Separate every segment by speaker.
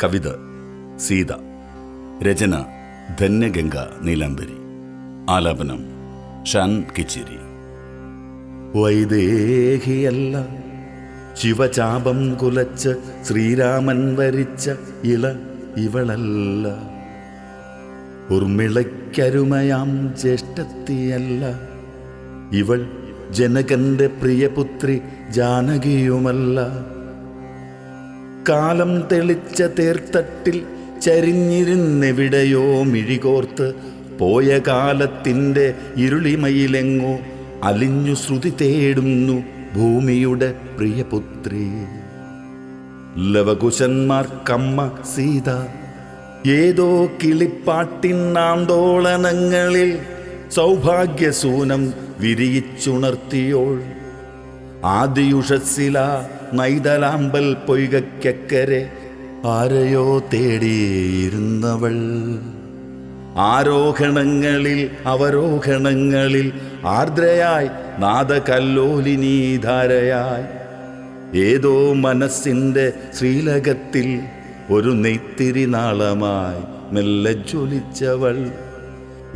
Speaker 1: കവിത സീത. രചന ധന്യഗംഗ നീലാംബരി. ആലാപനം ഷാൻ കിച്ചേരി. വൈദേഹിയല്ല ശിവചാപം കുലച്ച് ശ്രീരാമൻ വരിച്ച ഇവളല്ല. ഉർമിളയ്ക്കരുമയാം ജ്യേഷ്ഠത്തിയല്ല ഇവൾ. ജനകന്റെ പ്രിയപുത്രി ജാനകിയുമല്ല. കാലം തെളിച്ച തേർത്തട്ടിൽ ചരിഞ്ഞിരുന്നെവിടെയോ മിഴികോർത്ത് പോയ കാലത്തിൻ്റെ ഇരുളിമയിലെങ്ങോ അലിഞ്ഞു ശ്രുതി തേടുന്നു ഭൂമിയുടെ പ്രിയപുത്രി. ലവകുശന്മാർക്കമ്മ സീത ഏതോ കിളിപ്പാട്ടിനാന്തോളനങ്ങളിൽ സൗഭാഗ്യസൂനം വിരിയിച്ചുണർത്തിയോൾ. ആദിയുഷസ്സില നൈതലാമ്പൽ പൊയ്കക്കരെ ആരെയോ തേടിയിരുന്നവൾ. ആരോഹണങ്ങളിൽ അവരോഹണങ്ങളിൽ ആർദ്രയായി നാദകല്ലോലിനീധാരയായി ഏതോ മനസ്സിൻ്റെ ശ്രീലകത്തിൽ ഒരു നെയ്ത്തിരി നാളമായി മെല്ലെ ജ്വലിച്ചവൾ.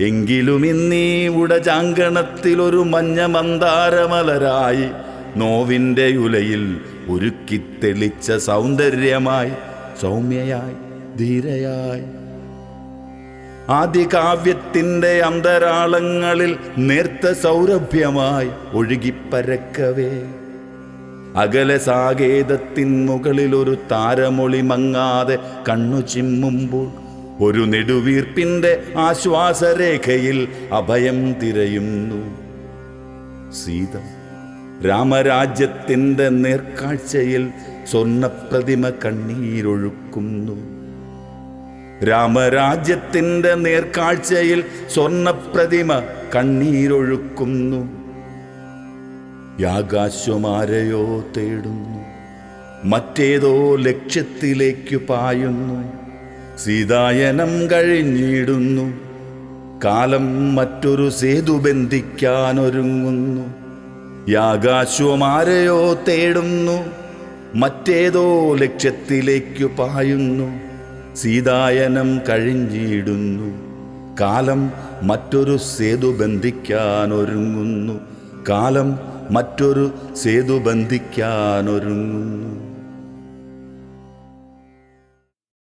Speaker 1: എങ്കിലും ഇന്നീ ഉടചാങ്കണത്തിലൊരു മഞ്ഞ മന്ദാരമലരായി നോവിൻ്റെ ഉലയിൽ ഉരുക്കിത്തെളിച്ച സൗന്ദര്യമായി സൗമ്യയായി ധീരയായി. ആദികാവ്യത്തിൻ്റെ അന്തരാളങ്ങളിൽ നേർത്ത സൗരഭ്യമായി ഒഴുകിപ്പരക്കവേ അകലെ സാകേതത്തിൻ മുകളിൽ ഒരു താരമൊളി മങ്ങാതെ കണ്ണു ചിമ്മുമ്പോൾ ഒരു നെടുവീർപ്പിൻ്റെ ആശ്വാസരേഖയിൽ അഭയം തിരയുന്നു സീത. രാമരാജ്യത്തിൻ്റെ നേർക്കാഴ്ചയിൽ സ്വർണ്ണപ്രതിമ കണ്ണീരൊഴുക്കുന്നു. രാമരാജ്യത്തിൻ്റെ നേർക്കാഴ്ചയിൽ സ്വർണ്ണപ്രതിമ കണ്ണീരൊഴുക്കുന്നു. യാകാശ്വമാരെയോ തേടുന്നു, മറ്റേതോ ലക്ഷ്യത്തിലേക്കു പായുന്നു. സീതായനം കഴിഞ്ഞിടുന്നു, കാലം മറ്റൊരു സേതു ബന്ധിക്കാനൊരുങ്ങുന്നു. യാകാശ്വമാരെയോ തേടുന്നു, മറ്റേതോ ലക്ഷ്യത്തിലേക്കു പായുന്നു. സീതായനം കഴിഞ്ഞിടുന്നു, കാലം മറ്റൊരു സേതു ബന്ധിക്കാനൊരുങ്ങുന്നു. കാലം മറ്റൊരു സേതു ബന്ധിക്കാനൊരുങ്ങുന്നു.